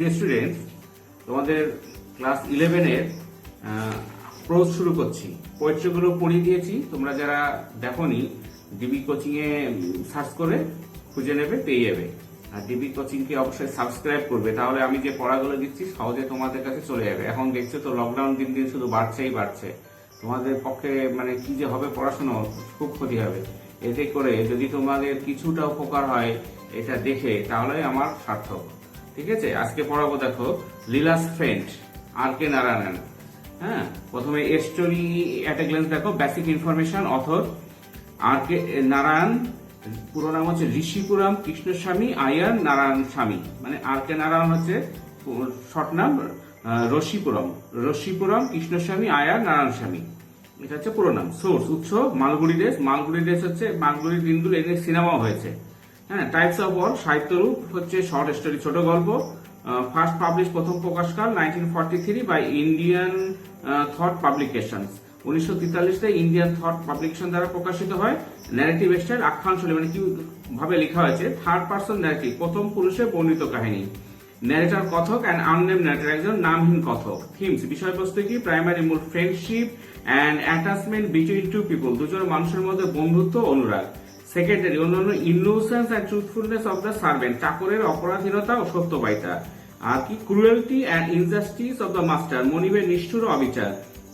প্রিয় স্টুডেন্টস, তোমাদের class 11-এর pros শুরু করছি। পোয়েট্রিগুলো পড়িয়ে দিয়েছি, তোমরা যারা দেখোনি ডিবি কোচিংয়ে সার্চ করে খুঁজে নেবে, পেয়ে যাবে। আর ডিবি কোচিংকে অবশ্যই সাবস্ক্রাইব করবে, তাহলে আমি যে পড়াগুলো দিচ্ছি সহজে তোমাদের কাছে চলে যাবে। এখন দেখছো তো লকডাউন দিন দিন শুধু বাড়ছেই বাড়ছে, তোমাদের পক্ষে মানে কি যে হবে, পড়াশোনা খুব ক্ষতি হবে। এতে করে যদি তোমাদের কিছুটা উপকার হয় এটা দেখে, তাহলে আমার সার্থক। ঠিক আছে, আজকে পড়াবো দেখো Leela's friend, R K Narayanan. হ্যাঁ, প্রথমে স্টোরি অ্যাট এ গ্ল্যান্স দেখো, বেসিক ইনফরমেশন। অথর আর কে নারায়ণ, পুরো নাম হচ্ছে ঋষিপুরম কৃষ্ণস্বামী আয়ার নারায়ণ স্বামী, মানে আর কে নারায়ণ হচ্ছে শর্ট নাম, রশিপুরম কৃষ্ণস্বামী আয়ার নারায়ণ স্বামী, এটা হচ্ছে পুরো নাম। সোর্স উৎস মালগুড়ি ডেস, হচ্ছে মালগুড়ির দিনগুলো, এদের সিনেমাও হয়েছে। হ্যাঁ, টাইপস অফ ওয়ার্ক, সাহিত্যরূপ হচ্ছে শর্ট স্টোরি, ছোট গল্প। ফার্স্ট পাবলিশ, প্রথম প্রকাশকাল 1943 বাই ইন্ডিয়ান থট পাবলিকেশনস, 1943-তে ইন্ডিয়ান থট পাবলিকেশন দ্বারা প্রকাশিত হয়। ন্যারেটিভ স্টাইল, আখ্যান শৈলী, মানে কি ভাবে লেখা হয়েছে, থার্ড পার্সন ন্যারেটিভ, প্রথম পুরুষে বর্ণিত কাহিনী। ন্যারেটর কথক অ্যান্ড আননেম ন্যারেটর, একজন নামহীন কথক। থিমস, বিষয়বস্তু কি, প্রাইমারি মূল friendship and attachment between two people, দুজন মানুষের মধ্যে বন্ধুত্ব, অনুরাগ। সেকেন্ডারি, অন্যান্য innocence and truthfulness of the servant, চাকরের অপরাধীনতা ও সত্যবাদিতা। আর কি, cruelty and injustice of the master, মনিবের নিষ্ঠুর অবিচার।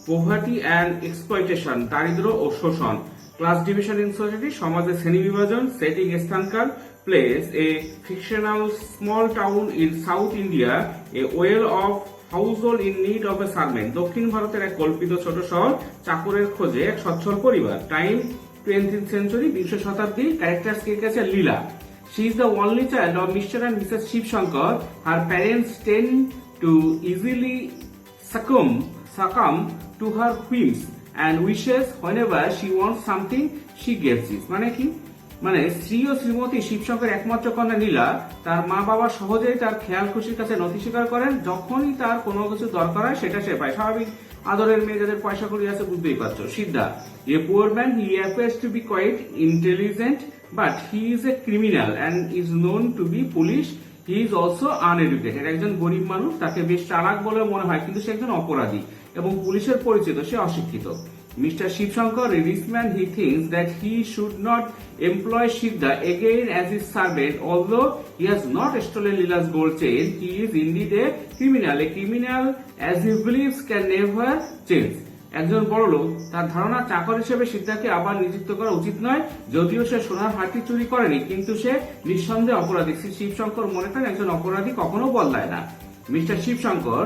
পোভার্টি অ্যান্ড এক্সপ্লয়টেশন, দারিদ্র ও শোষণ। ক্লাস ডিভিশন ইন সোসাইটি, সমাজের শ্রেণী বিভাজন। সেটিং, স্থানকাল। Place, a fictional small town in South India, a well off household in need of a servant, দক্ষিণ ভারতের এক কল্পিত ছোট শহর, চাকরের খোঁজে এক সচ্ছল পরিবার। টাইম, 20th century, 20শ শতাব্দী। ক্যারেক্টার্স কে আছে, লীলা, she is the only child of Mr. and Mrs. Shiv Shankar. Her parents tend to easily succumb to her whims and wishes. Whenever she wants something, she gets it. মানে কি, মানে শ্রী ও শ্রীমতী শিবশঙ্কর একমাত্র কন্যা নীলা, তার মা বাবা সহজেই তার খেয়াল খুশির কাছে নথি স্বীকার করেন। যখনই তার কোনো কিছু দরকার হয় সেটা সে পায়। স্বাভাবিক আদরের মেয়ে, যাদের পয়সা করি আছে, বুঝতেই পারছো। Siddha, a poor man, he appears to be quite intelligent, but he is a criminal and is known to be police. He is also uneducated, একজন গরিব মানুষ, তাকে বেশ চালাক বলে মনে হয়, কিন্তু সে একজন অপরাধী এবং পুলিশের পরিচিত, সে অশিক্ষিত। Mr. Shivshankar, a rich man, he thinks that he should not employ Siddha again as his servant. Although he has not stolen Leela's gold chain, he is indeed a criminal as he believes can never change. একজন বড়লোক, তার ধারণা চাকর হিসেবে সিদ্ধাকে আবার নিযুক্ত করা উচিত নয়। যদিও সে সোনার হারটি চুরি করেনি, কিন্তু সে নিঃসন্দেহে অপরাধী। শ্রী শিবশঙ্কর মনে করেন একজন অপরাধী কখনো বদলায় না। Mister Shivshankar,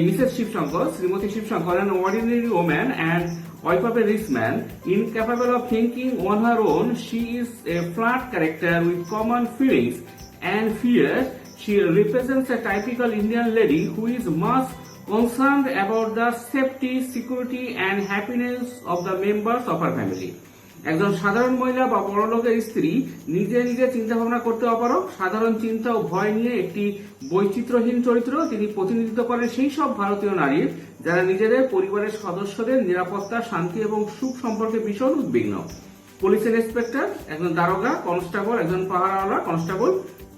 missus Shivshankar, Shrimati Shivshankar, an ordinary woman and wife of a rich man, incapable of thinking on her own. She is a flat character with common feelings and fears. She represents a typical Indian lady who is much concerned about the safety, security and happiness of the members of her family. একজন সাধারণ মহিলা বা বড়লোকের স্ত্রী, নিজে নিজে চিন্তা ভাবনা করতে অপারগ, সাধারণ চিন্তা ও ভয় নিয়ে একটি বৈচিত্র্যহীন চরিত্র। তিনি প্রতিনিধিত্ব করেন সেই সব ভারতীয় নারীর যারা নিজেদের পরিবারের সদস্যদের নিরাপত্তা, শান্তি এবং সুখ সম্পর্কে ভীষণ উদ্বিগ্ন। পুলিশ ইন্সপেক্টর, একজন দারোগা। কনস্টেবল, একজন পাহারাওয়ালা, কনস্টেবল।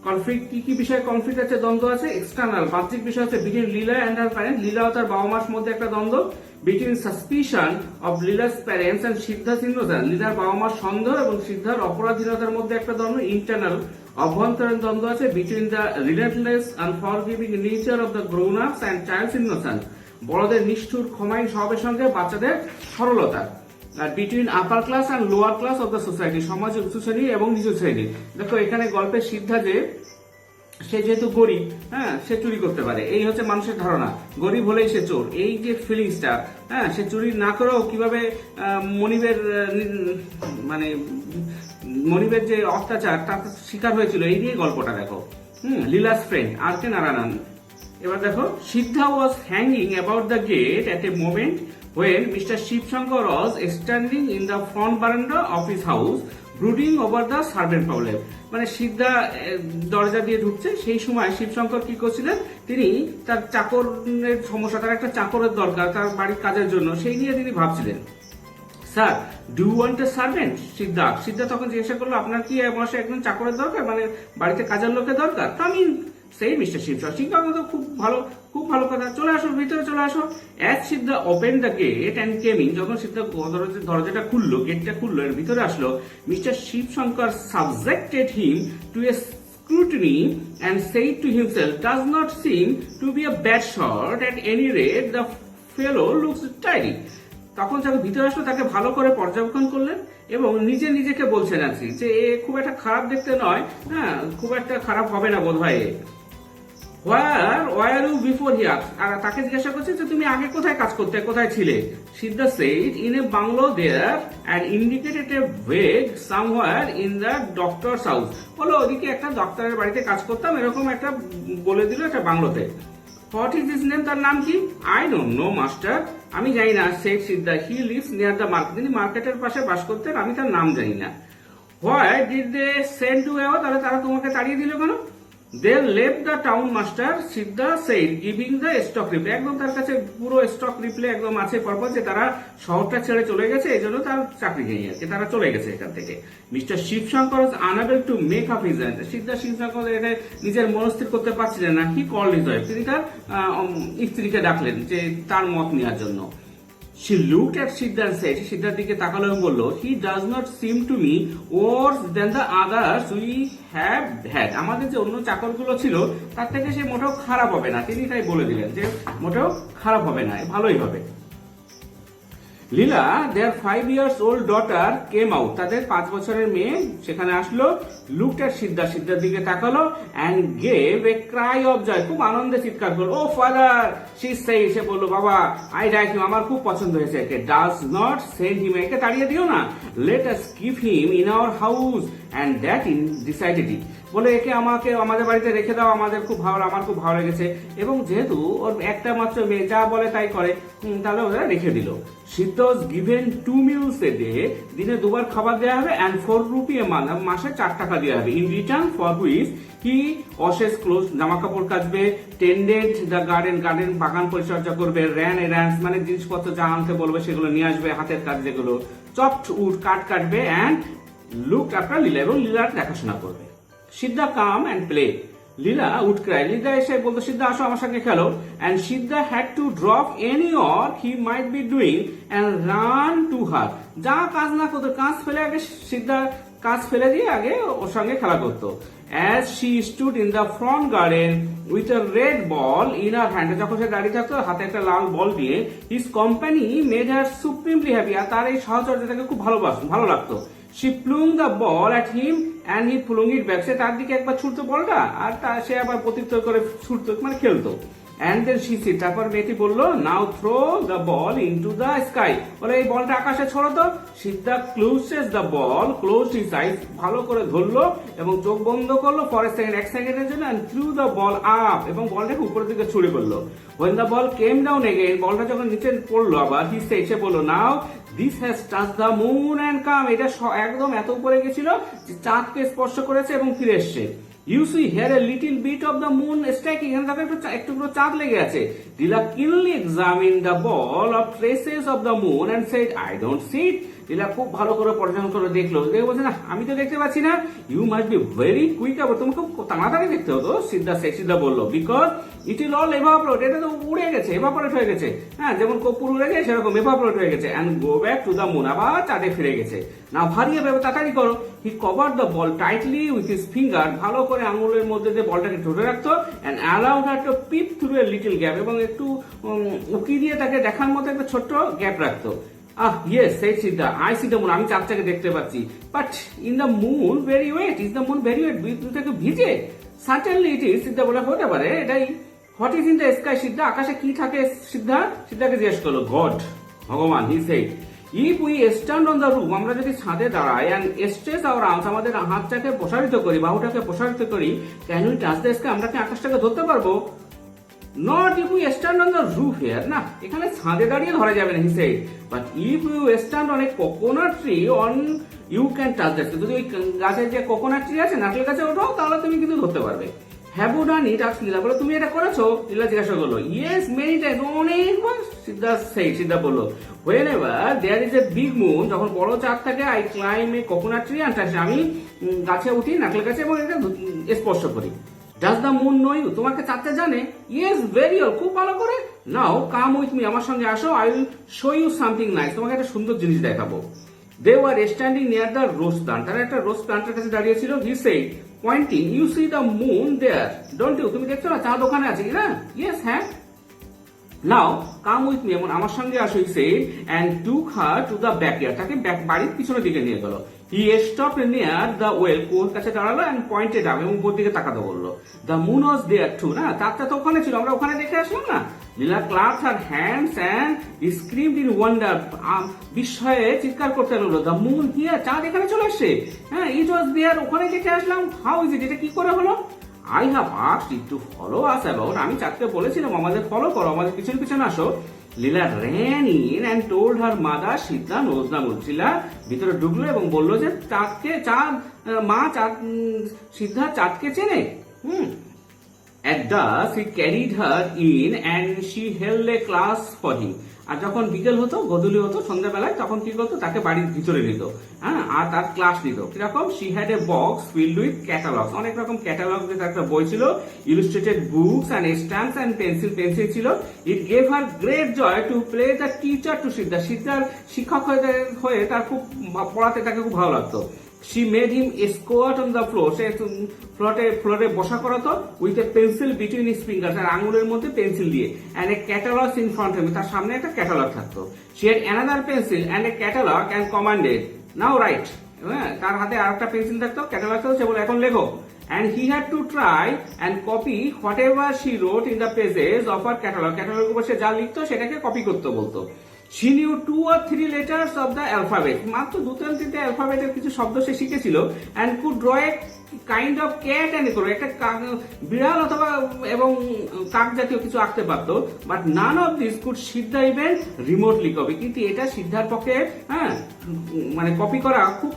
কনফ্লিক্ট, কি কি বিষয়ে কনফ্লিক্ট আছে, দ্বন্দ্ব আছে। এক্সটার্নাল, বাহ্যিক বিষয় আছে, between Leela and her parent, Leela ও তার বাবা মার মধ্যে একটা দ্বন্দ্ব। Between suspicion of Leela's parents and Siddharth innocence, লীলার বাবা মার সন্দেহ এবং সিদ্ধার অপরাধীনতার মধ্যে একটা দ্বন্দ্ব। ইন্টারনাল, অভ্যন্তরীণ দ্বন্দ্ব আছে, between the relentless unforgiving nature of the grown ups and child's innocence, বড়দের নিষ্ঠুর ক্ষমাহীন স্বভাবের সঙ্গে বাচ্চাদের সরলতা। আর between upper class and lower class of the society, সমাজের উঁচু শ্রেণী এবং নিচু শ্রেণী। দেখো এখানে গল্পের সিদ্ধা যে সে যেহেতু গরিব, হ্যাঁ, সে চুরি করতে পারে, এই হচ্ছে মানুষের ধারণা। গরিব হলেই সে চোর, এই যে ফিলিংসটা, হ্যাঁ, সে চুরি না করেও কিভাবে মনিবের মানে মনিবের যে অত্যাচার তার শিকার হয়েছিল, এই নিয়ে গল্পটা দেখো। Leela's friend, R K Narayanan. এবার দেখো, Siddha was hanging about the gate at a moment when Mr. Shivshankar was standing in the front veranda of his house brooding over the servant problem. মানে সিদ্ধা দরজা দিয়ে ঢুকছে, সেই সময় শিবশঙ্কর কি করছিলেন, তিনি তার চাকরের সমস্যা, তার একটা চাকরের দরকার তার বাড়ির কাজের জন্য, সেই নিয়ে তিনি ভাবছিলেন। Sir, do you want a servant? Siddha তখন জিজ্ঞাসা করলো, আপনার কি একজন চাকরের দরকার, মানে বাড়িতে কাজের লোকের দরকার? কাম ইন, সেই মিস্টার শিবশঙ্কর, শিবশঙ্কর তো খুব ভালো কথা, চলে আসো ভিতরে চলে আসো। As Siddha open the gate and came in, যখন সিদ্ধা দরজাটা খুললো, গেটটা খুললো, এর ভিতরে আসলো, mister Shivshankar subjected him to a scrutiny and said to himself, does not seem to be a bad shot, at any rate the fellow looks tidy. তখন যখন ভিতরে আসলো তাকে ভালো করে পর্যবেক্ষণ করলেন এবং নিজেকে বলছেন আর কি যে এ খুব একটা খারাপ দেখতে নয়, হ্যাঁ খুব একটা খারাপ হবে না বোধহয়। Where you before he asked, আর তাকে জিজ্ঞাসা করছে যে তুমি আগে কোথায় কাজ করতে, কোথায় ছিলে? সিদ্ধা said in a bungalow there and indicated a vague somewhere in the doctor's house. বলো ওদিকে একটা ডক্টরের বাড়িতে কাজ করতাম, এরকম একটা বলে দিল একটা বাংলোতে। What is his name, তার নাম কি? I don't know master, আমি জানি না। শেখ সিদ্ধা, he lives near the market, তিনি মার্কেটের পাশে বাস করতেন, আমি তার নাম জানি না। Why did they send you away, তাহলে তারা তোমাকে তাড়িয়ে দিল কেন? They left the town master, Siddha said, giving the stock reply, একদম তার কাছে পুরো স্টক রিপ্লে একদম আছে পরপর যে তারা শহরটা ছেড়ে চলে গেছে, এই জন্য তার চাকরি নেই আর কি, তারা চলে গেছে এখান থেকে। Mister Shivshankar was unable to make up his mind, Siddha Shivshankar এটা নিজের মনস্থির করতে পারছিলেন না। He called his wife, তিনি তার স্ত্রীকে ডাকলেন যে তার মত নেওয়ার জন্য। She looked at Siddha and said, সিদ্ধার দিকে তাকালো এবং বলল, he does not seem to me worse than the others we have had, আমাদের যে অন্য চাকরগুলো ছিল তার থেকে সে মোটেও খারাপ হবে না, তিনি তাই বলে দিলেন যে মোটেও খারাপ হবে না, ভালোই হবে। লীলা, their 5 years old daughter came out, তাদের 5 বছরের মেয়ে সেখানে আসলো। looked at সিদ্ধার দিকে তাকালো and gave a cry of joy, খুব আনন্দে চিৎকার করলো, ও ফাদার, she said, সে বললো বাবা, I like him, আমার খুব পছন্দ হয়েছে একে, does not send him, একে তাড়িয়ে দিও না, let us keep him in our house and that in decidedly, বলে একে আমাদের বাড়িতে রেখে দাও, আমার খুব ভালো লেগেছে, এবং যেহেতু ওর একটা মাত্র মেয়ে, যা বলে তাই করে, তাহলে ওরা রেখে দিল। সিদ্ধ was given 2 meals a day, দিনে 2 বার খাবার দেওয়া হবে, and 4 rupee a month, মাসে 4 টাকা দেওয়া হবে, in return for which he washes clothes, জামা কাপড় কাচবে, tended the garden, বাগান পরিচর্যা করবে, ran errands, মানে জিনিসপত্র যা আনতে বলবে সেগুলো নিয়ে আসবে, হাতের কাজ যেগুলো, chopped wood, কাটবে, and looked after লীলা, এবং লীলার দেখাশোনা করবে। Siddha come and play, Leela would cry, Leela এসে বলতো সিদ্ধা আসো আমার সঙ্গে খেলো, and Siddha had to drop any work he might be doing and run to her, যা কাজ না করতো কাজ ফেলে আগে সিদ্ধা কাজ ফেলে দিয়ে আগে ওর সঙ্গে খেলা করতো। as she stood in the front garden with a red ball in her hand, যখন সে দাঁড়িয়ে থাকতো হাতে একটা লাল বল দিয়ে, his company made her supremely happy, আর তার এই সহচর্যটাকে খুব ভালো লাগতো। she flung the ball at him and he flung it back, সে তার দিকে একবার ছুটতো বলটা, আর সে আবার প্রত্যুত্তর করে ছুটতো, মানে খেলতো। and then she said, তারপর মেয়েটি বললো, now throw the ball into the sky, বলে এই বলটা আকাশে ছড়ো তো। সিদ্ধা closes the ball, closed his eyes, ভালো করে ধরলো এবং চোখ বন্ধ করলো for a second, 1 সেকেন্ডের জন্য, and threw the ball up, এবং বলটাকে উপরের দিকে ছুড়ে পড়লো। when the ball came down again, বলটা যখন নিচে পড়লো আবার, he said, সে বললো, now this has touched the moon and come, এটা একদম এত উপরে গেছিল যে চাঁদকে স্পর্শ করেছে এবং ফিরে এসছে। You see here a little bit of the moon striking, এখানে দেখো একটু চাঁদ লেগে আছে। লীলা keenly examined the ball of traces of the moon and said, I don't see it. লীলা খুব ভালো করে পর্যবেক্ষণ করে দেখলো, দেখে বলছে না আমি তো দেখতে পাচ্ছি না। You must be very quick, আবার তুমি খুব তাড়াতাড়ি দেখতে হতো। সিদ্ধা বললো, because it will all evaporate, এটা তো উড়ে গেছে, evaporate হয়ে গেছে, হ্যাঁ যেমন কর্পূর উড়ে যায় সেরকম evaporate হয়ে গেছে, and go back to the moon, আবার চাঁদে ফিরে গেছে। নাও ভারিয়ে ভেবে তাড়াতাড়ি করো। He covered the ball tightly with his finger, ভালো করে আঙুলের মধ্যে দিয়ে বলটাকে ধরে রাখতো, and allowed her to peep through a little gap, এবং একটু উকি দিয়ে তাকে দেখার মতো একটা ছোট্ট গ্যাপ রাখতো। Yes, said Siddha, I see the moon, আমি চাঁদটাকে দেখতে পাচ্ছি, but in the moon very wet, is the moon very wet, বিদ্যুৎটাকে ভিজে? Certainly it is, সিদ্ধা বলে হতে পারে এটাই। What is in the sky, সিদ্ধা, আকাশে কি থাকে? সিদ্ধাকে জিজ্ঞেস করলো, God, ভগবান, he said, if we stand on the roof, আমরা যদি ছাদে দাঁড়াই, and stretch our arms, আমাদের হাতটাকে প্রসারিত করি, বাহুটাকে প্রসারিত করি, can we touch the sky, আমরা কি আকাশটাকে ধরতে পারবো? Not if we stand on the roof here, না এখানে ছাদে দাঁড়িয়ে ধরা যাবে না, he said, but if you stand on a coconut tree, on you can touch that, যদি ওই গাছের যে কোকোনাট ট্রি আছে, নারকেল গাছে ওঠো, তাহলে তুমি কিন্তু ধরতে পারবে। Have you done it? asked লীলা, বলো তুমি এটা করেছো? লীলা জিজ্ঞাসা করলো, yes many times, অনেকবার। সিদ্ধা বললো, whenever there is a big moon, যখন বড় চাঁদ থাকে, I climb a coconut tree and touch, আমি গাছে উঠি, নারকেল গাছে, এবং এটা স্পর্শ করি। Does the moon know you? তোমাকে চাঁদকে জানে? ইয়েস, ভেরি ওয়েল, খুব ভালো করে। নাও কাম উইথ মি, আমার সঙ্গে আসো, I will show you something nice, তোমাকে একটা সুন্দর জিনিস দেখাবো। They were standing near the rose plant, তারা একটা রোজ প্লান্টের কাছে দাঁড়িয়েছিল। He said pointing, you see the moon there, don't you? তুমি দেখছো না চাঁদ ওখানে আছে, না? ইয়েস, হ্যাঁ। নাও কাম উইথ মি, এমন আমার সঙ্গে আসো, he said and took her to the backyard, তাকে বাড়ির পিছনের দিকে নিয়ে গেল। He stopped near the well, কুয়োর কাছে দাঁড়ালো এন্ড পয়েন্টেড আপ, এবং উপর দিকে তাকাতে বললো। The moon was there too, না চাঁদটা তো ওখানে ছিল, আমরা ওখানে দেখে আসলাম না। Leela clapped her hands and screamed in wonder, বিস্ময়ে চিৎকার করতে লাগলো। দ্য মুন হিয়ার, চাঁদ এখানে চলে আসছে, হ্যাঁ, ইট ওয়াজ দেয়ার, ওখানে দেখে আসলাম। হাউ ইজ ইট, এটা কি করে হলো? I have asked it to follow us about, আমি চাঁদকে বলেছিলাম আমাদের ফলো করো, আমাদের পিছনে পিছনে আসো। লীলা ran in and told her mother Siddha knows the moon, লীলা ভিতরে ঢুকলো এবং বললো যে সিদ্ধা চাঁদকে চেনে। At dusk he carried her in and she held a class for him, আর যখন বিকেল হতো, গধূলি হতো, সন্ধ্যাবেলায়, তখন কি করতো, তাকে বাড়ির ভিতরে নিত, হ্যাঁ, আর তার ক্লাস নিত। কিরকম? She had a box filled with catalogues, অনেক রকম ক্যাটালগ, একটা বই ছিল, illustrated books and stamps and pencil ছিল। It gave her great joy to play the teacher to Siddha, সিদ্ধার শিক্ষক হয়ে তার খুব পড়াতে তাকে খুব ভালো লাগতো। She made him squat on the floor, সে ফ্লোরে বসা করাতো, with a pencil between his fingers, আর আঙুলের মধ্যে পেন্সিল দিয়ে, and a catalogue in front of him, তার সামনে একটা ক্যাটালগ থাকতো। She had another pencil and a catalog and commanded, now write, হ্যাঁ, তার হাতে আরেকটা পেন্সিল থাকতো, ক্যাটালগ থাকতো, সে বলে এখন লেখো। And he had to try and copy whatever she wrote in the pages of her catalog, ক্যাটালগের উপর সে যা লিখতো সেটাকে কপি করতে বলতো। She knew 2 or 3 letters of the alphabet, মাত্র 2-3 অ্যালফাবেটের কিছু শব্দ সে শিখেছিল, and could draw a kind of cat and একটা বিড়াল অথবা এবং কাক জাতীয় কিছু আঁকতে পারতো। But none of this could Siddha even remotely copy, কিন্তু এটা সিদ্ধার পক্ষে, হ্যাঁ, মানে কপি করা খুব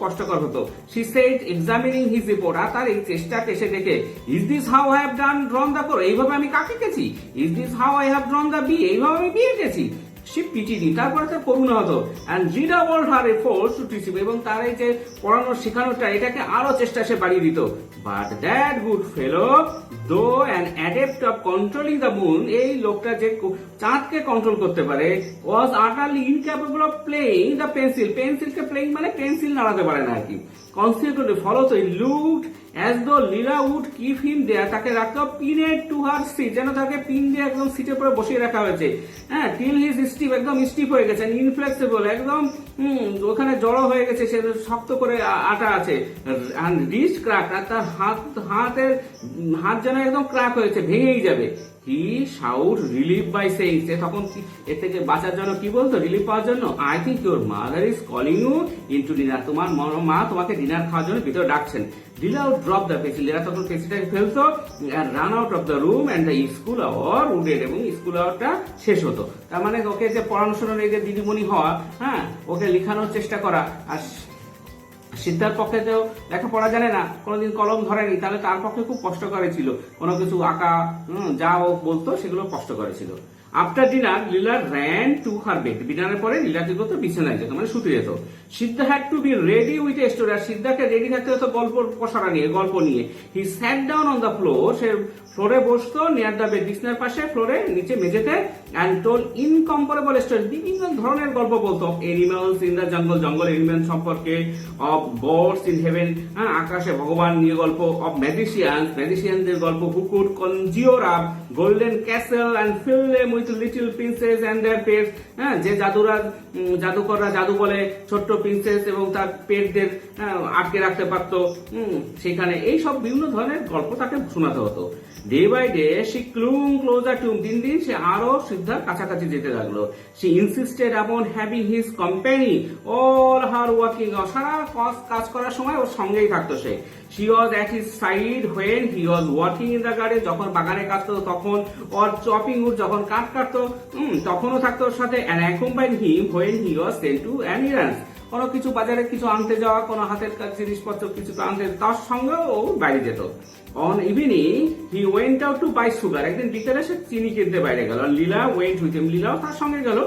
কষ্টকর হতো। She said examining his report, আর তার এই চেষ্টাকে সে দেখে, is this how I have drawn the crow, এইভাবে আমি কাক এঁকেছি। is this how I have drawn the bee, এইভাবে আমি bee এঁকেছি। সে পিটিনি, তারপরে তার করুণা হতো, and redoubled her efforts to teach him, এবং তার এই যে পড়ানোর শেখানোটা, এটাকে আরো চেষ্টা সে বাড়িয়ে দিত। But that good fellow, though an adept of controlling the moon, এই লোকটা যে চাঁদকে কন্ট্রোল করতে পারে, was utterly incapable of playing the pencil, পেন্সিলকে প্লেইং মানে পেন্সিল নাড়াতে পারে না আর কি। Consequently, ফলত he looked as though Leela would keep him there, তাকে রাখতো pinned to her seat, যেন তাকে পিন দিয়ে একদম সিটের উপরে বসিয়ে রাখা হয়েছে, হ্যাঁ, till his stiff, একদম স্টিফ হয়ে গেছে, ইনফ্লেক্সিবল, একদম ওখানে জড়ো হয়ে গেছে, সে শক্ত করে আটা আছে, and wrist crack, আর তার হাত যেন একদম ক্র্যাক হয়েছে, ভেঙেই যাবে। হি শাউট রিলিফ বাই সেইং, সে তখন এর থেকে বাঁচার জন্য কি বলতো, রিলিফ পাওয়ার জন্য, I think your mother is calling you into dinner, তোমার মা তোমাকে ডিনার খাওয়ার জন্য ভিতরে ডাকছেন। Leela would drop the pencil, Leela তখন পেন্সিলটাকে ফেলতো, আর run out of the room and the school hour ended, এবং স্কুল আওয়ারটা শেষ হতো। তার মানে ওকে যে পড়ানো শোনানো, এই যে দিদিমণি হওয়া, হ্যাঁ, ওকে লেখানোর চেষ্টা করা, আর সিদ্ধার পক্ষে তো লেখাপড়া জানে না, কোনোদিন কলম ধরেনি, তাহলে তার পক্ষে খুব কষ্টকর ছিল, কোনো কিছু আঁকা, যা ও বলতো সেগুলো কষ্টকর ছিল। After dinner Leela ran to her bed, ডিনারের পরে লীলা কি করতো, বিছানায় যেত, মানে শুতে যেত। Siddha had to be ready with a story, আর সিদ্ধাকে রেডি থাকতে হতো গল্প নিয়ে। He sat down on the floor, সে ফ্লোরে বসতো, নিয়ার দ্য বেড, বিছানার পাশে, ফ্লোরে নিচে মেঝেতে, অ্যান্ড টোল ইনকম্পারেবল স্টোরি, বিভিন্ন ধরনের গল্প বলতো। Of animals in the jungle animal সম্পর্কে, অফ গডস ইন হেভেন, হ্যাঁ, আকাশে ভগবান নিয়ে গল্প, অফ ম্যাজিশিয়ানদের গল্প, who could conjure up golden castle and fill them with little princess and their pets, হ্যাঁ, যে জাদুকররা জাদু বলে ছোট্ট প্রিন্সেস এবং তার পেটদের আটকে রাখতে পারতো সেখানে, এই সব বিভিন্ন ধরনের গল্প তাকে শোনাতে হতো। Day by day she clung closer to, দিন দিন সে আরো সিদ্ধার কাছাকাছি যেতে লাগলো। She insisted upon having his company all her working, সারা কাজ করার সময় ওর সঙ্গেই থাকতো সে। She was at his side when he was working in the garden, যখন বাগানে কাজ করতো তখন, or chopping wood, যখন কাঠ কাটতো তখনও থাকতো ওর সাথে, and accompanied him when he was sent to an errand, কোনো কিছু বাজারে কিছু আনতে যাওয়া, কোনো হাতের কাজ জিনিসপত্র কিছু আনতে, তার সঙ্গেও ও বাইরে যেত। On evening he went out to buy sugar, একদিন বিকেলে সে চিনি কিনতে বাইরে গেল, লীলা went with him, লীলাও তার সঙ্গে গেল।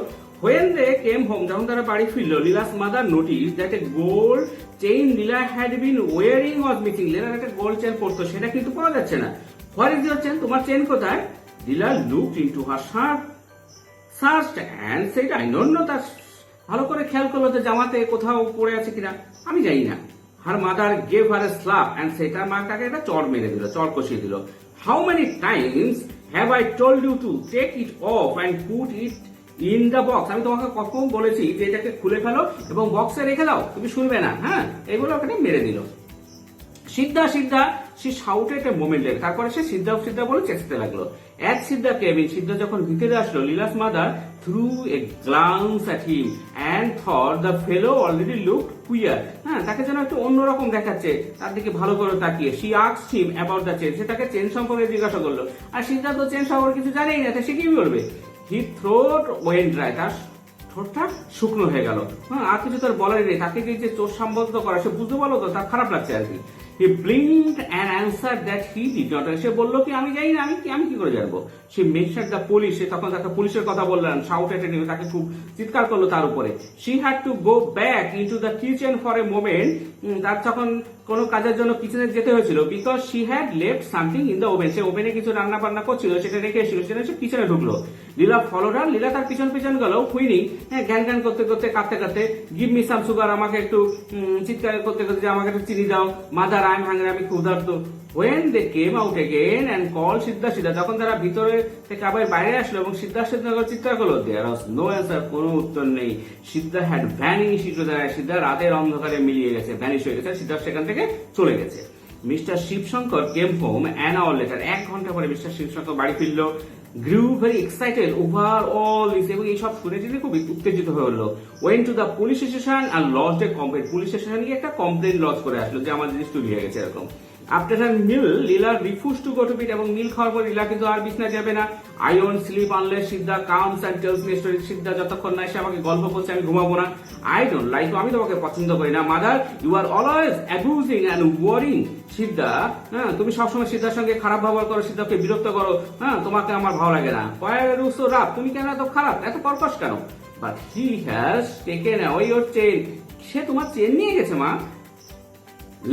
When they came home, যখন তারা বাড়ি ফিরলো, Lila's mother noticed that a gold chain Lila had been wearing was missing. Lila একটা গোল্ড চেন পরতো, সেটা কিন্তু পাওয়া যাচ্ছে না। Where is your chain? তোমার চেন কোথায়? Lila looked into her shirt, searched and said, I don't know that. ভালো করে খেয়াল করলো যে জামাতে কোথাও পড়ে আছে কিনা, আমি জানি না। Her mother gave her a slap and said, তার মা তাকে একটা চড় মেরে দিল, চড় কষিয়ে দিল। How many times have I told you to take it off and put it in the box? আমি তোমাকে কখন বলেছি যে এটাকে খুলে ফেলো এবং বক্সে রেখে দাও, তুমি শুনবে না। হ্যাঁ, এগুলো ওখানে মেরে দিল। সিদ্ধা সিদ্ধা সে শাউটেড এ মোমেন্টের, তারপরে সে সিদ্ধা সিদ্ধা বলে চেঁচতে লাগলো। এক সিদ্ধা কেবিন, সিদ্ধা যখন ভিতরে আসলো, Leela's mother threw a glance at him and thought the fellow already looked queer. হ্যাঁ, তাকে যেন একটু অন্যরকম দেখাচ্ছে, তার দিকে ভালো করে তাকিয়ে। She asked him about the chain, সে তাকে চেন সম্পর্কে জিজ্ঞাসা করলো। আর সিদ্ধা তো চেন সম্পর্কে কিছু জানেই না, সে কি বলবে? হি থ্রোট ওয়েন ড্রাই, তার ঠোঁটটা শুকনো হয়ে গেল। হ্যাঁ, আর কিছু তার বলারই নেই। তাকে যে চোর সম্বোধন করা, সে বুঝতে পারলো তো তার খারাপ লাগছে আর কি। He blinked and answered that he did not. সে বললো কি আমি জানি না, আমি কি করে জানবো। সে mentioned the police, সে তখন তাকে পুলিশের কথা বললেন। shouted at him, তাকে খুব চিৎকার করলো তার উপরে। She had to go back into the kitchen for a moment. তার তখন কোনো কাজের জন্য কিচেনে যেতে হয়েছিল, because she had left something in the oven. সে ওভেনে কিছু রান্না বান্না করছিল, সেটা রেখে এসেছিল, সেটা সে কিচেনে ঢুকলো। লীলা followed her, লীলা তার পিছন পিছন গেল, হুইনিং, জ্ঞান জ্ঞান করতে করতে, কাঁদতে কাঁদতে, give me some sugar, আমাকে একটু চিৎকার করতে করতে যে আমাকে একটু চিনি দাও, মাদার আই এম হাংরি, আমি ক্ষুধার্ত। When they came out again and called সিদ্ধা সিদ্ধা, যখন তারা ভিতরে থেকে আবার বাইরে আসলো এবং সিদ্ধা সিদ্ধা চিৎকার করলো, there was no answer, কোনো উত্তর নেই। সিদ্ধা had vanished into the night, সিদ্ধা রাতের অন্ধকারে মিলিয়ে গেছে, ভ্যানিশ হয়ে গেছে, সিদ্ধা সেখান থেকে চলে গেছে। Mister Shivshankar came home an hour later, 1 ঘন্টা পরে মিস্টার শিবশঙ্কর বাড়ি ফিরলো। grew very excited over all this, এবং এই সব শুনে তিনি খুব উত্তেজিত হয়ে উঠলো। went to the police station and lodged a complaint, police স্টেশনে গিয়ে একটা কমপ্লেন লজ করে আসলো যে আমার জিনিস চুরি হয়ে গেছে এরকম। After her meal, Leela refused to go to bed, এবং মিল খাওয়ার পর লীলা কিন্তু আর বিছানায় যাবে না। I won't sleep unless Siddha comes and tells me a story, সিদ্ধা যতক্ষণ না এসে আমাকে গল্প করছে আমি ঘুমাবো না। I don't like you, আমি তোমাকে পছন্দ করি না। Mother, you are always abusing and worrying, সিদ্ধা, হ্যাঁ, তুমি সবসময় সিদ্ধার সঙ্গে খারাপ ব্যবহার করো, সিদ্ধাকে বিরক্ত করো, হ্যাঁ, তোমাকে আমার ভালো লাগে না। why are you so rough, তুমি কেন এত খারাপ, এত কর্কশ কেন? but he has taken away your chain, সে তোমার চেন নিয়ে গেছে মা।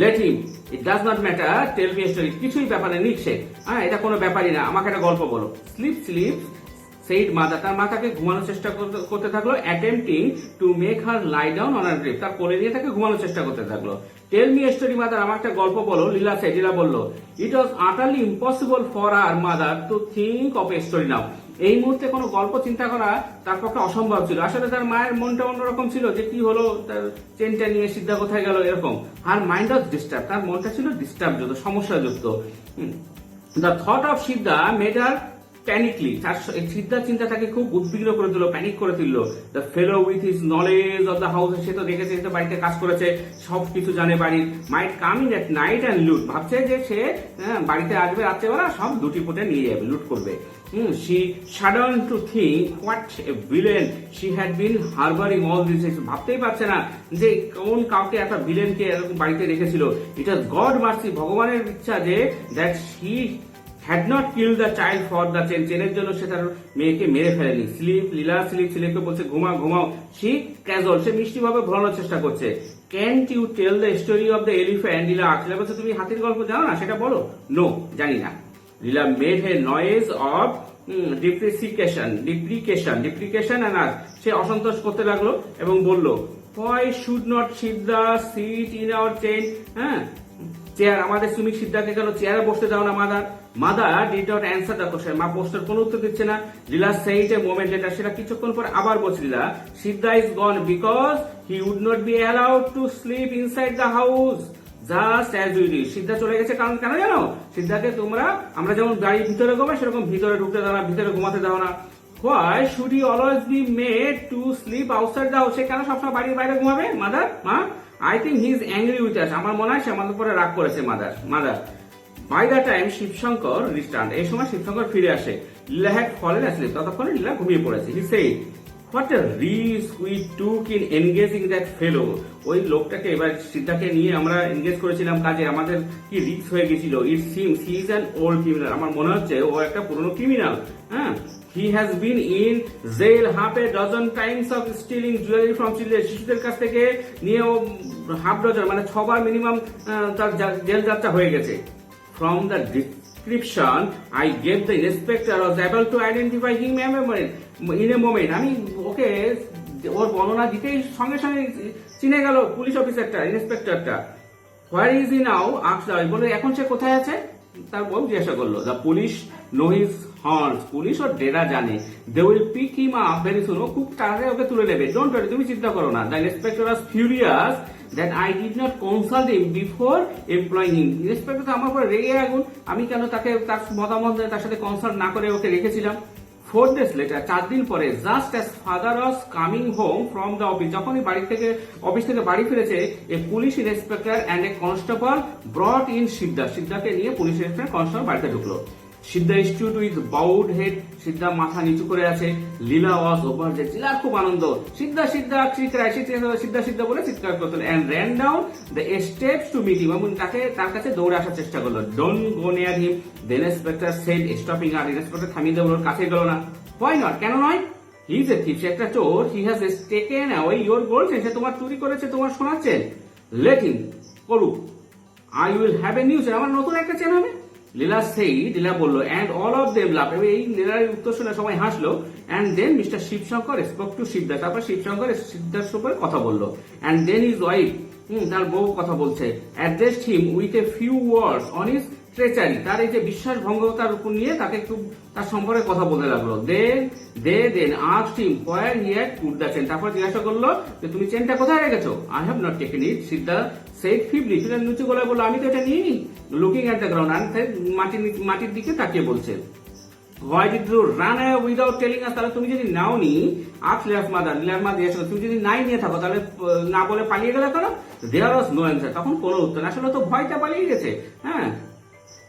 let him, it does not matter, tell me a story, কিছুই ব্যাপারে নিক সে, হ্যাঁ, এটা কোনো ব্যাপারই না, আমাকে একটা গল্প বলো। sleep sleep said mother, তার মাতাকে ঘুমানোর চেষ্টা করতে থাকলো, attempting to make her lie down on her grave, তার কোলে নিয়ে তাকে ঘুমানোর চেষ্টা করতে থাকলো। tell me a story mother, আমার একটা গল্প বলো, লীলা said, লীলা বললো। it was utterly impossible for her mother to think of a story now, এই মুহূর্তে কোনো গল্প চিন্তা করা তার পক্ষে অসম্ভব ছিল। আসলে তার মায়ের মনটা অন্যরকম ছিল, যে কি হলো, তার চেনটা নিয়ে সিদ্ধা কোথায় গেল এরকম। হার মাইন্ড ওয়াজ ডিস্টার্ব, তার মনটা ছিল ডিস্টার্ব যুক্ত, সমস্যাযুক্ত। The thought of Siddha made her panicky, তার সিদ্ধার চিন্তা তাকে খুব উদ্বিগ্ন করে দিল, প্যানিক করে দিল। The fellow with his knowledge of the house, সে তো দেখেছে, সে তো বাড়িতে কাজ করেছে, সব কিছু জানে বাড়ির। Might come in at night and loot, ভাবছে যে সে বাড়িতে আসবে রাত্রেবেলা, সব লুটি পুটে নিয়ে যাবে, লুট করবে। she shuddered to think what a villain she had been harboring all this, ভাবতেই পারছে না যে কোন কাউকে একটা ভিলেনকে এরকম বাড়িতে রেখেছিল। it was God mercy, ভগবানের ইচ্ছা যে that she had not killed the child for the chain, চেনের জন্য সে তার মেয়েকে মেরে ফেলেনি। স্লিপ লীলা, স্লিপ ছেলেকে বলছে ঘুমাও ঘুমাও। সে ক্যাজুয়াল, সে মিষ্টি ভাবে ভোলানোর চেষ্টা করছে। Can't you tell the story of the elephant, Leela Leela বলছে তুমি হাতির গল্প জানো না, সেটা বলো। নো, জানি না। Leela made a noise of deprecation and asked, সে অসন্তোষ করতে লাগলো এবং বলল, why should not Siddha sit in our chain, হ্যাঁ, চেয়ার, আমাদের তুমি সিদ্ধাকে কেন চেয়ারে বসতে দাও না? Mother did not answer the question, মা প্রশ্নের কোনো উত্তর দিচ্ছে না। Leela said a moment later, সেটা কিছুক্ষণ পর আবার বলছে Leela, Siddha is gone because he would not be allowed to slip inside the house just as we did, Siddha চলে গেছে কারণ কেন জানো? সিদ্ধাকে আমরা যেমন বাড়ির ভিতরে ঘুমাই সেরকম ভিতরে ঢুকতে দাও না, ভিতরে ঘুমাতে দাও না। why should he always be made to sleep outside the house, সে কেন সবসময় বাড়ির বাইরে ঘুমাবে? মা, I think he is angry with us, আমার মনে হয় সে আমাদের উপরে রাগ করেছে। Mother by the time Shivshankar return, এই সময় শিবশঙ্কর ফিরে আসে। লীলা had fallen asleep, ততক্ষণে লীলা ঘুমিয়ে পড়েছে। he said, what a risk we took in engaging that fellow, ওই লোকটাকে এবার সিদ্ধাকে নিয়ে আমরা এনগেজ করেছিলাম কাজে, আমাদের কি রিস্ক হয়ে গেছিল। it seems he is an old criminal, আমার মনে হচ্ছে ও একটা পুরনো ক্রিমিনাল। হ্যাঁ, He has been in jail half a dozen times of stealing jewelry from children. শিশুদের কাছ থেকে নিয়ে ও হাফ ডজন মানে 6 বার মিনিমাম তার জেল যাত্রা হয়ে গেছে। From the description I gave, the inspector was able to identify him in a moment. আমি ওকে ওর বর্ণনা দিতেই সঙ্গে সঙ্গে চিনে গেল পুলিশ অফিসারটা, ইন্সপেক্টরটা। Where is he now? আক্সা বলে এখন সে কোথায় আছে? তার বউ জিজ্ঞাসা করলো। The police know his haunts. Police ওর ডেরা জানে। They will pick him up very soon. ও খুব তাড়াতাড়ি ওকে তুলে নেবে। Don't worry, তুমি চিন্তা করো না। The inspector was furious that I did not consult him before employing him. Inspector তো আমার উপর রেগে আগুন, আমি কেন তাকে তার মতামত তার সাথে কনসাল্ট না করে ওকে রেখেছিলাম। 4 days later, 4 দিন পরে, just as father was coming home from the office, যখনই অফিস থেকে বাড়ি ফিরেছে, a police inspector and a constable brought in সিদ্ধাকে নিয়ে পুলিশ ইন্সপেক্টর কনস্টেবল বাড়িতে ঢুকলো। সিদ্ধা stood with bowed head, সিদ্ধা মাথা নিচু করে আছে। লীলা was overjoyed, লীলার খুব আনন্দ। সিদ্ধা সিদ্ধা বলে চিৎকার করতে and ran down the steps to meet him, এবং তার কাছে দৌড়ে আসার চেষ্টা করলো। Don't go near him, the inspector said, stopping her. Inspector থামিয়ে দেবো, ওর কাছে গেল না। Why not? কেন নয়? He is a thief, সে একটা চোর। He has taken away your gold, সে তোমার চুরি করেছে তোমার সোনার চেন। Let him করুক, I will have a new chain, আমার নতুন একটা চেন হবে। লীলা বললো, and all of them laughed. এই লীলার উত্তর শুনে সবাই হাসলো। and then Mr. Shibshankar spoke to সিদ্ধা, তারপর শিবশঙ্কর সিদ্ধার উপরে কথা বললো। and then his wife, তার বউ কথা বলছে, addressed him with a few words on his treachery, তার এই যে বিশ্বাসভঙ্গতার উপর নিয়ে তাকে একটু তার সম্পর্কে কথা বলতে লাগলো। then asked him where he had put the chain, তারপর জিজ্ঞাসা করলো যে তুমি চেনটা কোথায় রেখেছো? I have not taken it, Siddha said feebly, ফিরে নিচু গলায় বললো আমি তো এটা নিইনি। looking at the ground, and মাটির দিকে তাকিয়ে বলছে। Why did you run away without telling us? তাহলে তুমি যদি নাওনি, asked Leela's mother, লীলার মা জিজ্ঞাসা করলো, তুমি যদি নাই নিয়ে থাকো তাহলে না বলে পালিয়ে গেলে কেন? There was no answer, তখন কোনো উত্তর না, আসলে তো ভয়টা পালিয়ে গেছে। হ্যাঁ,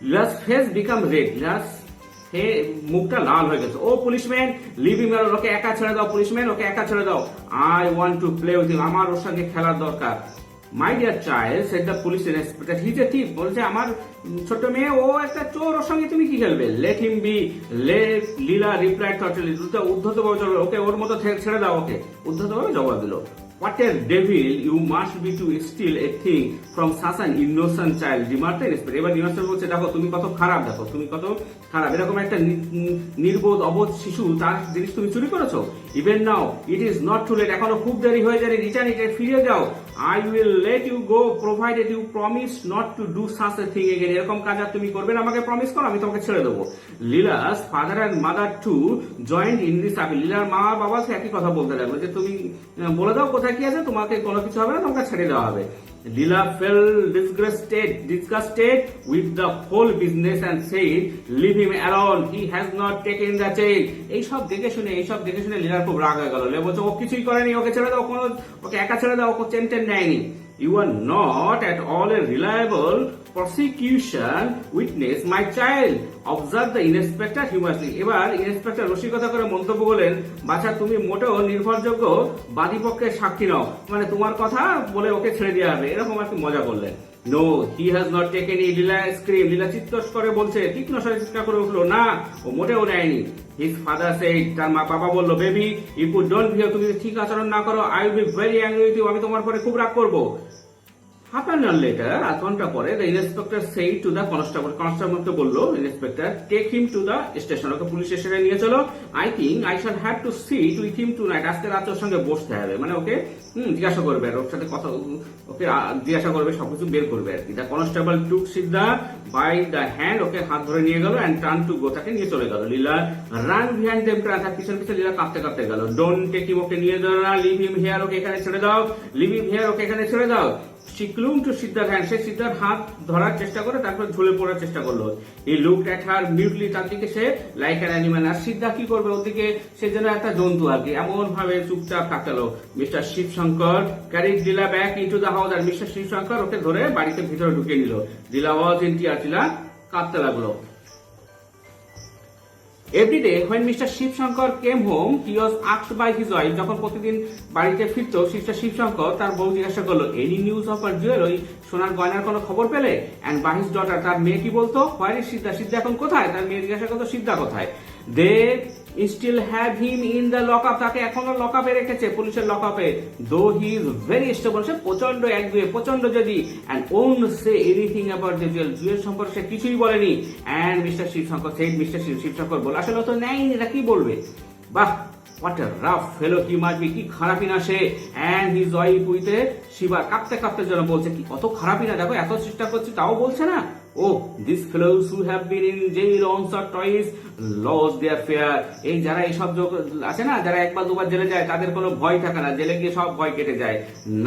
Leela's face become red, Leela's মুখটা লাল হয়ে গেছে। ও পুলিশম্যান, লিভ হিম অ্যালোন, ওকে একা ছেড়ে দাও পুলিশম্যান, ওকে একা ছেড়ে দাও। I want to play with him, আমার ওর সঙ্গে খেলার দরকার। My dear child, said the police inspector, he's a thief, বলছে আমার ছোট মেয়ে ও একটা চোর, ওর সঙ্গে তুমি কি খেলবে? Let him be, Leela replied thoughtfully, উদ্ধতভাবে চলো, ওকে ওর মতো ছেড়ে দাও, ওকে উদ্ধতভাবে জবাব দিল। What a devil you must be to steal a thing from such an innocent child, remarked the inspector. এবার ইন্সপেক্টর বলছে, দেখো তুমি কত খারাপ, এরকম একটা নির্বোধ অবোধ শিশু, তার জিনিস তুমি চুরি করেছো। Even now it is not too late, এখনো খুব দেরি হয়ে যায়নি, রিটার্ন ইট, ফিরে যাও। I will let you go provided you promise not to do such a thing again, এরকম কাজ আর তুমি করবে না, আমাকে প্রমিস করো, আমি তোমাকে ছেড়ে দেবো। Leela's father and mother too joined in this appeal, লীলার মা আর বাবা একই কথা বলতে লাগলো যে তুমি বলে দাও কোথায় কি আছে, তোমাকে কোনো কিছু হবে না, তোমাকে ছেড়ে দেওয়া হবে। Leela felt disgusted with the whole business and said, leave him alone, he has not taken the chain. এইসব দেখে শুনে লীলার খুব রাগ হয়ে গেল। বলছে ও কিছুই করেনি, ওকে ছেড়ে দাও, ওকে একা ছেড়ে দাও, ওকে চেন নেয়নি। You are not at all a reliable prosecution witness, my child, observed the inspector humorously. এবার ইন্সপেক্টর রসিকতা করে মন্তব্য করলেন, বাছা তুমি মোটেও নির্ভরযোগ্য বাদীপক্ষের সাক্ষী নও, মানে তোমার কথা বলে ওকে ছেড়ে দেওয়া হবে, এরকম আর কি মজা করলেন। No, he has not taken it, Leela scream, Leela চিৎকার করে বলছে, তীক্ষ্ণ স্বরে চিৎকার করে উঠলো, না ও মোটেও নেয়নি। His father said, তার বাবা বললো, baby if you don't behave, তুমি ঠিক আচরণ না করো, I will be very angry with you, আমি তোমার পরে খুব রাগ করবো। Half an hour later, আধ ঘন্টা পরে, the inspector said to the constable কে বললো, inspector, take him to the station, okay police স্টেশনে নিয়ে চলো। I think I shall have to sit with him tonight, আজকে রাতে ওর সঙ্গে বসতে হবে, মানে ওকে জিজ্ঞাসা করবে, ওর সাথে কথা, ওকে জিজ্ঞাসা করবে, সবকিছু বের করবে আর কি। The constable took Siddha by the hand, ওকে হাত ধরে নিয়ে গেল and turned to go, তাকে নিয়ে চলে গেল। লীলা ran behind them, তার পিছন লীলা কাঁপতে গেল। Don't take him, ওকে নিয়ে যাও না, leave him here, ওকে এখানে ছেড়ে দাও, leave him here, ওকে এখানে ছেড়ে দাও। She clung to Siddha's hand, সে সিদ্ধার হাত ধরার চেষ্টা করে, তারপর ঝুলে পড়ার চেষ্টা করলো। He looked at her mutely, তার দিকে সে like an animal, আর সিদ্ধা কি করবে, ওদিকে সে যেন একটা জন্তু আর কি, এমন ভাবে চুপচাপ তাকালো। Mister Shivshankar carried Leela back into the house, আর মিস্টার শিবশঙ্কর ওকে ধরে বাড়িতে ভিতরে ঢুকিয়ে নিল। Leela was in tears, লীলা কাঁদতে লাগলো। Every day when Mr. Shibshankar came home, he was asked by his wife, যখন প্রতিদিন বাড়িতে ফিরতো মিস্টার শিবশঙ্কর, তার বউ জিজ্ঞাসা করলো, any news of her jewelry, সোনার গয়নার কোনো খবর পেলে? And by his daughter, তার মেয়ে কি বলতো, where is সিদ্ধা, সিদ্ধা এখন কোথায়? তার মেয়ে জিজ্ঞাসা করতো, সিদ্ধা কোথায়? They still have him in the lockup, তাকে এখনো লকআপে রেখেছে, পুলিশের লকআপে। Though he is very stable, সে প্রচন্ড একগুয়ে, প্রচন্ড যদি, and won't say anything about the jewel, jewel সম্পর্কে সে কিছুই বলেনি। And mister Shivshankar said, mister Shivshankar বল, আসলে তো নেয়নি, এটা কি বলবে? বাহ, what a rough fellow he must be, কি খারাপই না সে। and his wife with a shiver, কাঁপতে কাঁপতে যেন বলছে, কি কত খারাপই না, দেখো এত চেষ্টা করছে তাও বলছে না। Oh, these fellows who have been in jail once or twice lost their fear, এই যারা এইসব আছে না, যারা একবার দুবার জেলে যায় তাদের কোনো ভয় থাকে না, জেলে গিয়ে সব ভয় কেটে যায়।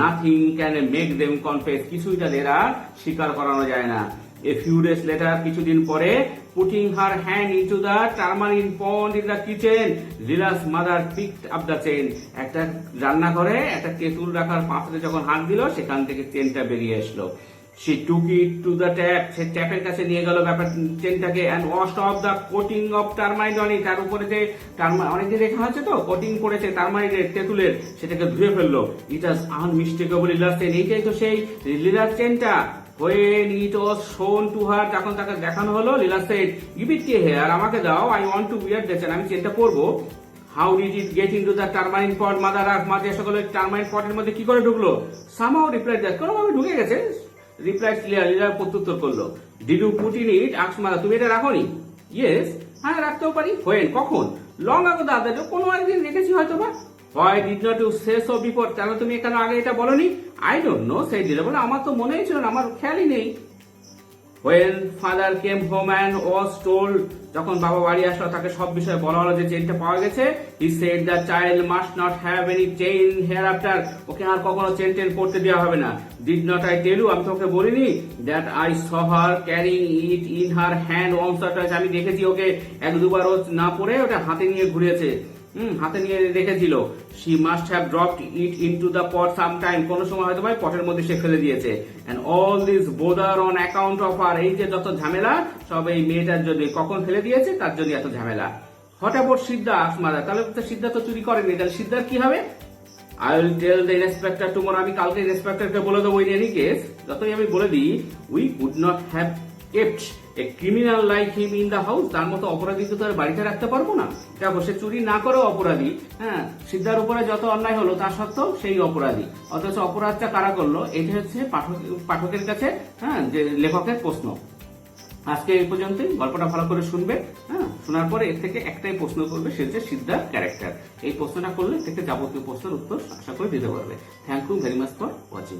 nothing can make them confess, কিছুই তাদের আর স্বীকার করানো যায় না। A few days later, কিছুদিন পরে, putting her hand into the turmeric pond in the kitchen, Leela's mother picked up the chain. একটা রান্নাঘরে একটা তেঁতুল রাখার পাত্রে যখন হাত দিল, সেখান থেকে চেনটা বেরিয়ে আসলো। She took it to the tap, সে ট্যাপের কাছে নিয়ে গেল ব্যাপার চেনটাকে, and washed off the coating of turmeric on it, তার উপরে যে অনেকদিন রেখা আছে তো কোটিং করেছে টারমারিকের, তেঁতুলের, সেটাকে ধুয়ে ফেললো। It was unmistakable Leela's chain, এইটাই তো সেই লীলার চেনটা। When it was shown to her, যখন তাকে দেখানো হলো, লীলা said, give it here, আমাকে দাও, I want to wear the chain, আমি চেনটা পরবো। How did it get into the turmeric pot? Mother আর মা জিজ্ঞাসা করলো, টারমারিন পটের মধ্যে কি করে ঢুকলো? Somehow replied that, কোনোভাবে ঢুকে গেছে, replied লীলা প্রত্যুত্তর করলো। Did you put in it? asked mother, তুমি এটা রাখোনি? Yes, হ্যাঁ রাখতেও পারি। When, কখন? Long ago, দাদা, কোনো একদিন রেখেছি হয়তো বা। Why did not you say so before? কেন তুমি কেন আগে এটা বলনি? I don't know, said Leela, বলে আমার তো মনেই ছিল না, আমার খেয়ালই নেই। When father came home and was told, যখন বাবা বাড়ি আসলো তাকে সব বিষয়ে বলা হলো যে চেইনটা পাওয়া গেছে, he said the child must not have any chain hereafter, ওকে আর কখনো চেন টেন পড়তে দেওয়া হবে না। Did not I tell you, আমি তোকে বলিনি, that I saw her carrying it in her hand once or twice, আমি দেখেছি ওকে এক দুবার ও না পড়ে ওটা হাতে নিয়ে ঘুরেছে, হাতে নিয়ে রেখেছিল। She must have dropped it into the pot sometime, কোন সময় হয়তো ভাই পটের মধ্যে সে ফেলে দিয়েছে। And all this bother on account of her, এই যে যত ঝামেলা সব এই মেয়েটার জন্য, কখন ফেলে দিয়েছে তার জন্য এত ঝামেলা। What about Siddha? asked mother, তাহলে তো সিদ্ধা তো চুরি করেনি, তাহলে সিদ্ধার কি হবে? I will tell the inspector tomorrow, আমি কালকে ইন্সপেক্টরকে বলে দেবো in any case, যতই আমি বলে দিই, we could not have kept a criminal like him in the house, তার মতো অপরাধীকে তো আর বাড়িতে রাখতে পারবো না। দেখো সে চুরি না করেও অপরাধী, হ্যাঁ, সিদ্ধার উপরে যত অন্যায় হলো তা সত্ত্বেও সেই অপরাধী, অথচ অপরাধটা কারা করলো, এটা হচ্ছে পাঠকের কাছে, হ্যাঁ, যে লেখকের প্রশ্ন। আজকে এই পর্যন্তই, গল্পটা ভালো করে শুনবে, হ্যাঁ, শোনার পরে এর থেকে একটাই প্রশ্ন করবে, সে হচ্ছে সিদ্ধার ক্যারেক্টার। এই প্রশ্নটা করলে থেকে যাবতীয় প্রশ্নের উত্তর আশা করে দিতে পারবে। Thank you very much for watching.